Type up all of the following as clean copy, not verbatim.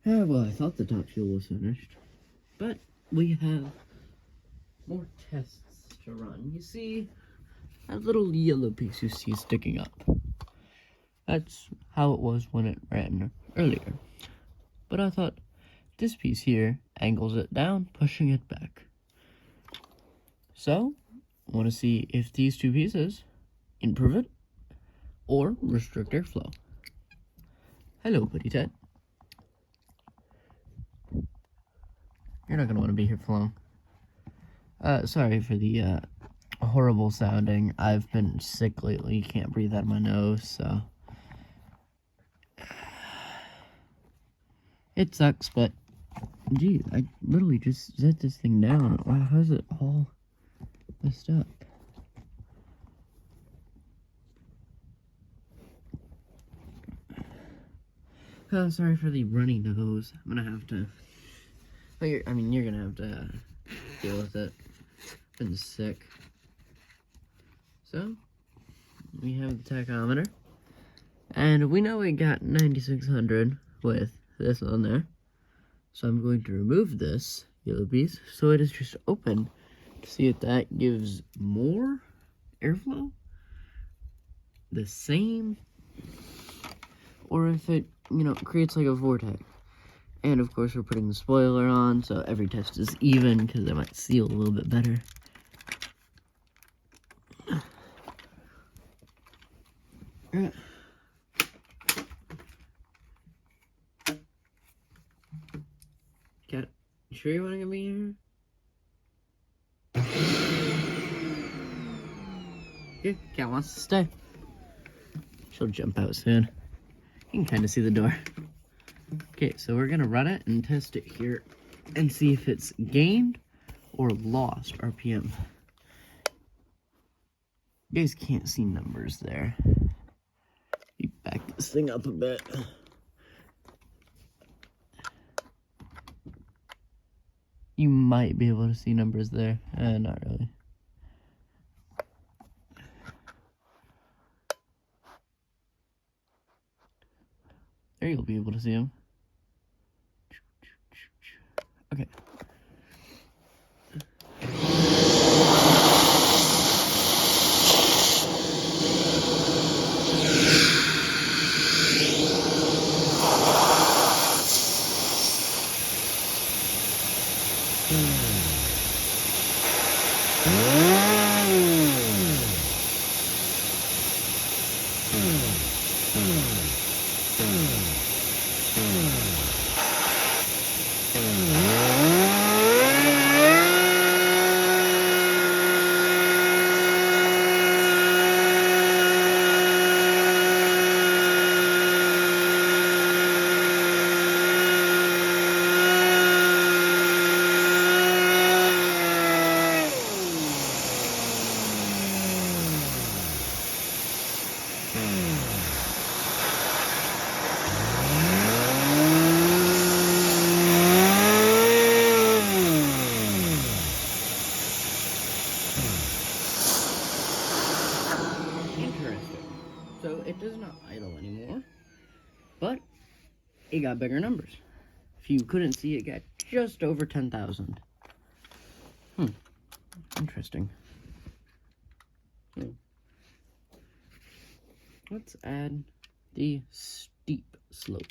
Well, I thought the top fuel was finished, but we have more tests to run. You see that little yellow piece you see sticking up? That's how it was when it ran earlier. But I thought this piece here angles it down, pushing it back. So, I want to see if these two pieces improve it or restrict airflow. Hello, Buddy Ted. You're not going to want to be here for long. Sorry for the horrible sounding. I've been sick lately. Can't breathe out of my nose, so it sucks, but gee, I literally just set this thing down. Wow, how's it all messed up? Oh, sorry for the runny nose. I'm gonna have to. Well, you're gonna have to deal with it. Been sick. So, we have the tachometer, and we know we got 9,600 with this on there. So I'm going to remove this yellow piece so it is just open to see if that gives more airflow, the same, or if it, creates like a vortex. And of course we're putting the spoiler on so every test is even because it might seal a little bit better. Cat, you sure you want to get me here? Yeah, Cat wants to stay. She'll jump out soon. You can kind of see the door. Okay, so we're gonna run it and test it here and see if it's gained or lost RPM. You guys can't see numbers there. You back this thing up a bit. You might be able to see numbers there. Not really. There you'll be able to see them. Okay. So it does not idle anymore, but it got bigger numbers. If you couldn't see, it got just over 10,000. Interesting. Let's add the steep slope.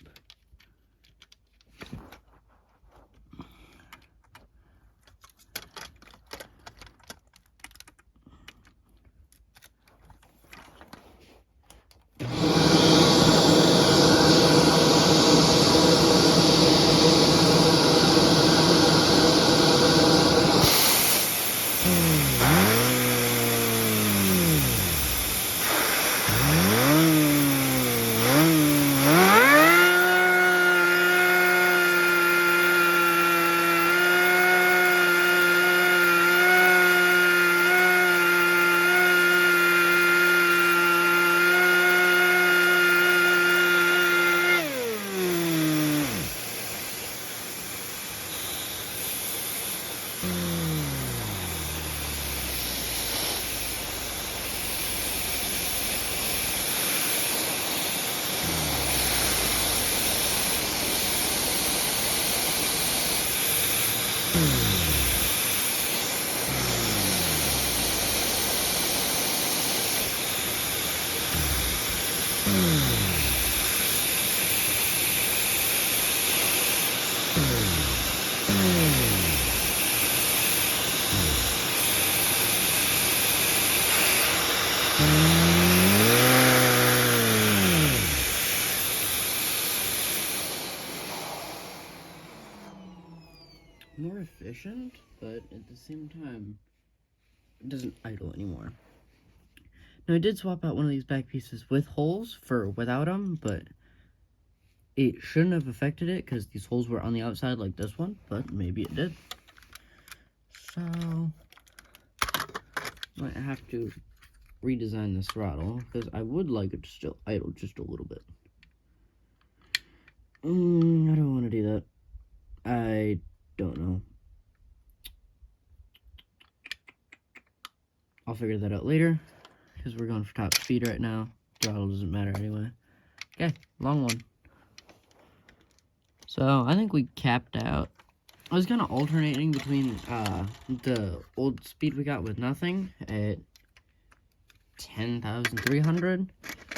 More efficient, but at the same time, it doesn't idle anymore. Now, I did swap out one of these back pieces with holes for without them, but it shouldn't have affected it because these holes were on the outside like this one, but maybe it did. So, might have to redesign this throttle because I would like it to still idle just a little bit. I don't want to do that. I don't know. I'll figure that out later because we're going for top speed right now. Throttle doesn't matter anyway. Okay, long one. So I think we capped out. I was kind of alternating between the old speed we got with nothing at 10,300,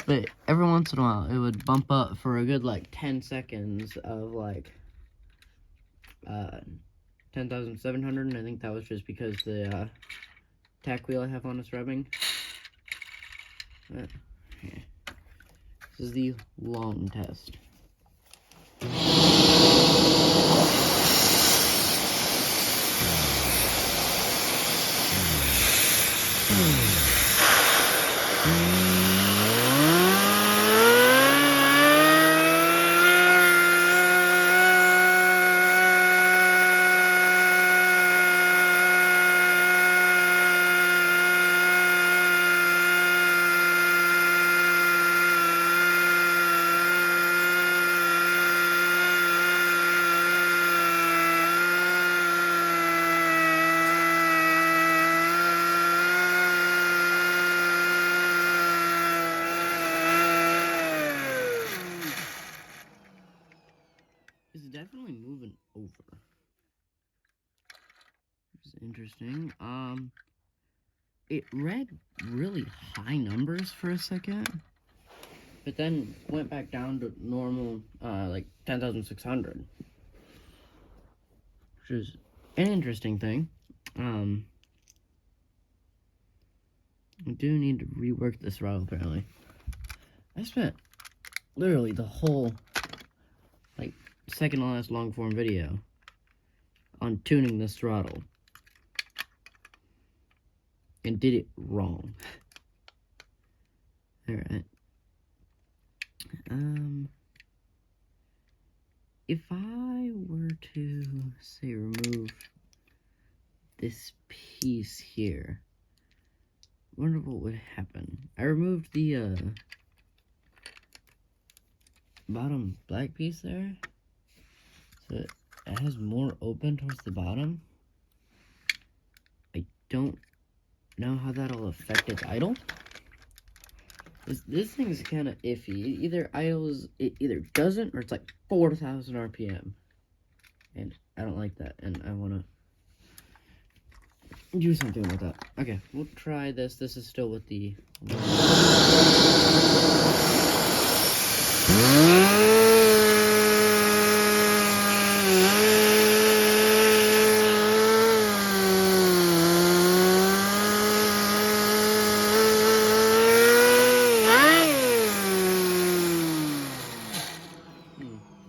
but every once in a while it would bump up for a good like 10 seconds of like 10,700, and I think that was just because the tack wheel I have on is rubbing. Okay. This is the long test. It's definitely moving over. It's interesting. It read really high numbers for a second, but then went back down to normal, like 10,600, which is an interesting thing. I do need to rework this throttle, apparently. I spent literally the whole, like, second to last long form video on tuning this throttle and did it wrong. Alright. If I were to, say, remove this piece here, I wonder what would happen. I removed the, bottom black piece there, so it has more open towards the bottom. I don't know how that'll affect its idle. This thing is kind of iffy. It either doesn't, or it's like 4,000 RPM, and I don't like that, and I want to do something with that. Okay, we'll try this. This is still with the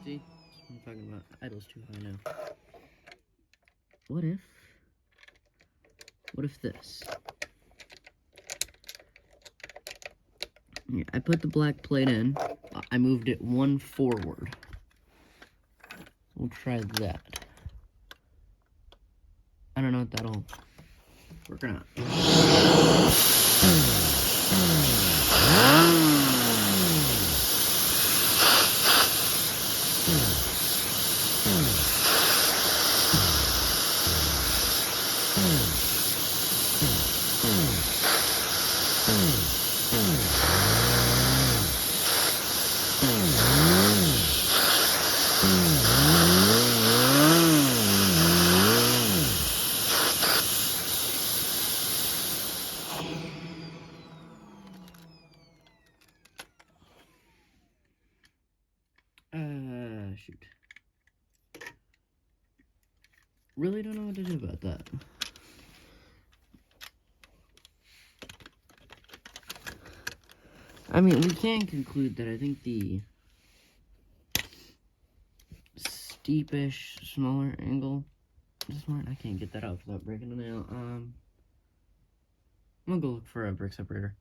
see? That's what I'm talking about. Idle's too high now. What if this? Yeah, I put the black plate in. I moved it one forward. We'll try that. I don't know if that'll work or not. Shoot. really don't know what to do about that. I mean, we can conclude that I think the steepish, smaller angle is smart. I can't get that out without breaking a nail. I'm gonna go look for a brick separator.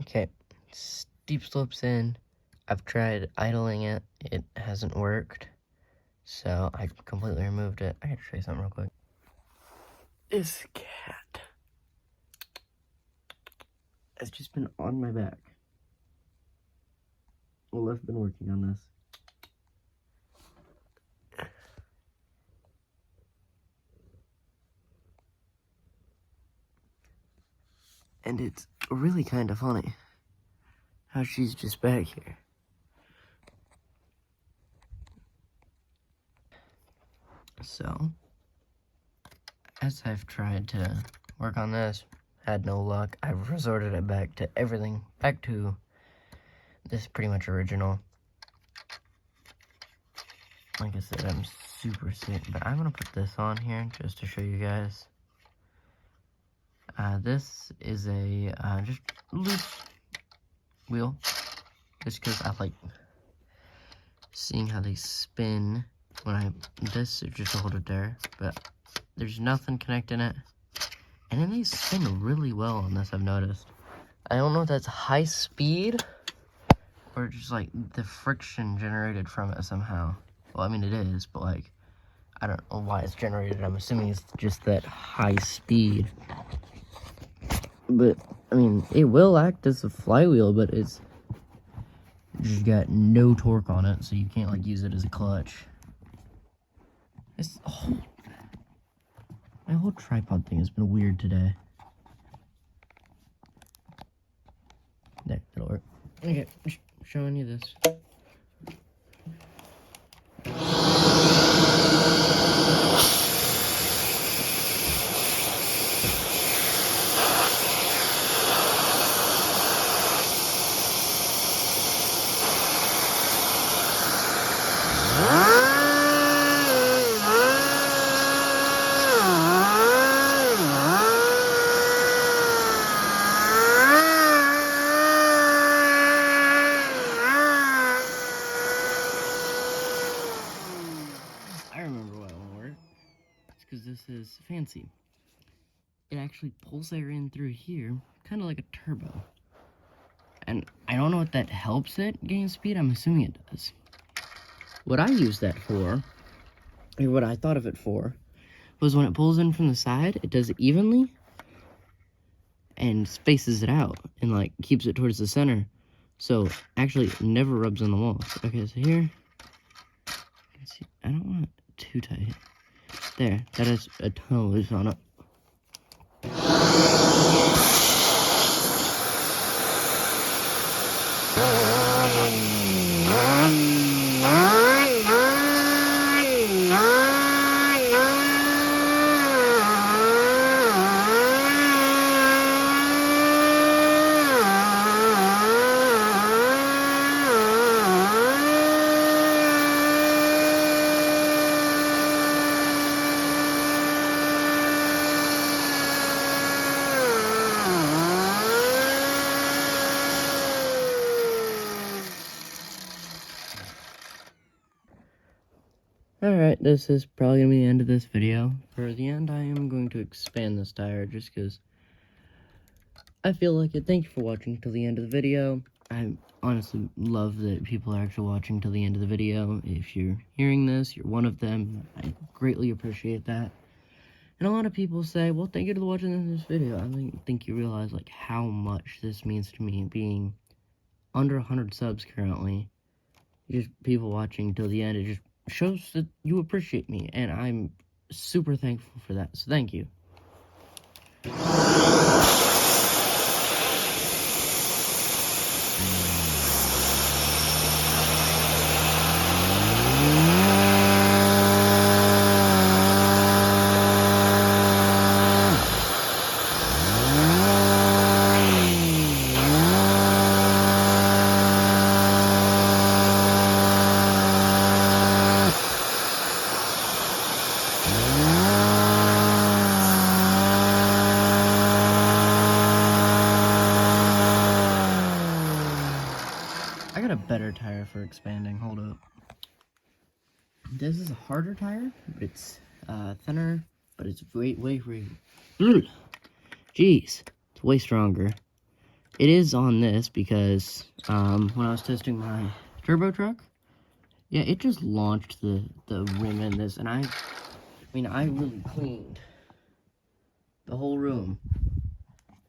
Okay, steep slopes in. I've tried idling it. It hasn't worked. So I completely removed it. I gotta show you something real quick. This cat has just been on my back. Well, I've been working on this. And it's really kind of funny how she's just back here. So, as I've tried to work on this, had no luck, I've resorted it back to everything, back to this pretty much original. Like I said, I'm super sick, but I'm gonna put this on here just to show you guys. This is a just loose wheel, just because I like seeing how they spin when I this is just to hold it there, but there's nothing connecting it, and then they spin really well on this. I've noticed. I don't know if that's high speed or just like the friction generated from it somehow. Well, I mean it is, but like I don't know why it's generated. I'm assuming it's just that high speed. But, I mean, it will act as a flywheel, but it's just got no torque on it, so you can't, like, use it as a clutch. My whole tripod thing has been weird today. There, that'll work. Okay, just showing you this. I remember why it won't work. It's because this is fancy. It actually pulls air in through here, kind of like a turbo. And I don't know if that helps it gain speed. I'm assuming it does. What I use that for, or what I thought of it for, was when it pulls in from the side, it does it evenly and spaces it out and like keeps it towards the center. So actually it never rubs on the walls. Okay, so here, you can see, I don't want it too tight. There, that has a ton of loose on it. Alright, this is probably going to be the end of this video. For the end, I am going to expand this tire just because I feel like it. Thank you for watching till the end of the video. I honestly love that people are actually watching till the end of the video. If you're hearing this, you're one of them. I greatly appreciate that. And a lot of people say, well, thank you for watching this video. I don't think you realize like how much this means to me, being under 100 subs currently. Just people watching till the end, it just shows that you appreciate me, and I'm super thankful for that, so thank you. tire for expanding. Hold up. This is a harder tire, but it's thinner, but it's way. Jeez, it's way stronger. It is on this because when I was testing my turbo truck, yeah, it just launched the rim in this, and I mean, I really cleaned the whole room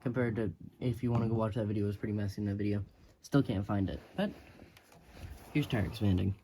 compared to if you want to go watch that video. It was pretty messy in that video. Still can't find it, but here's tire expanding.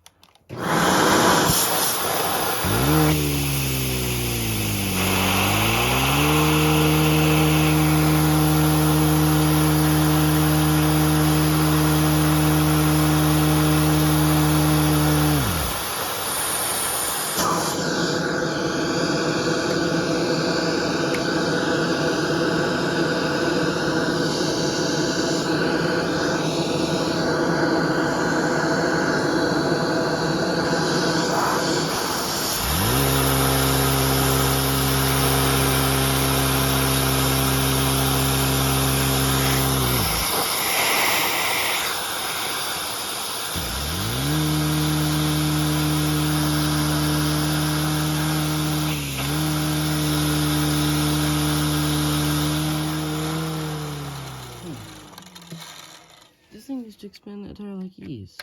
This thing used to expand that tire like ease.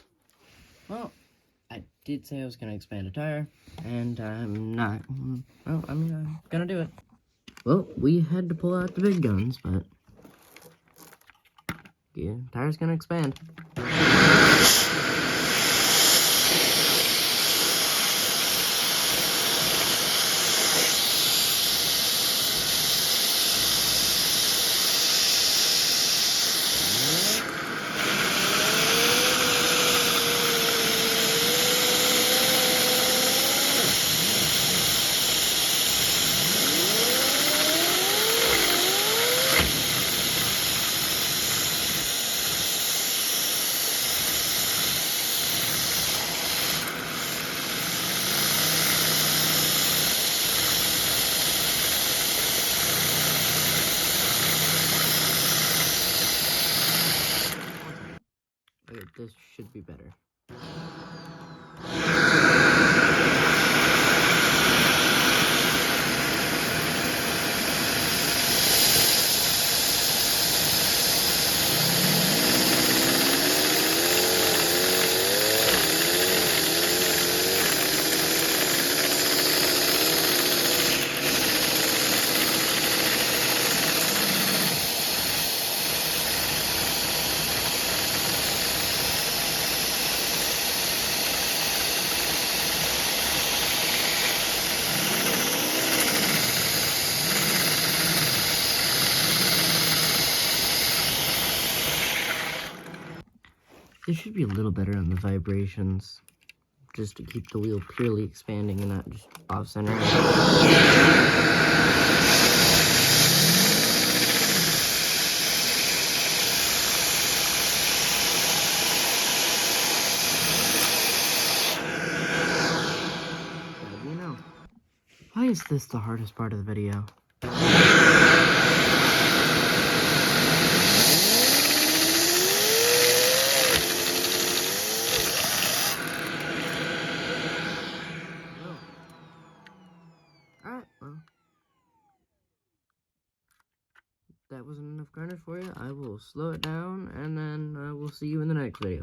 Well, I did say I was going to expand a tire, and I'm not. Well, I mean, I'm going to do it. Well, we had to pull out the big guns, but yeah, tire's going to expand. Okay, this should be better. This should be a little better on the vibrations, just to keep the wheel purely expanding and not just off-center. You know, why is this the hardest part of the video? Alright, well, that wasn't enough garnish for you. I will slow it down, and then we'll see you in the next video.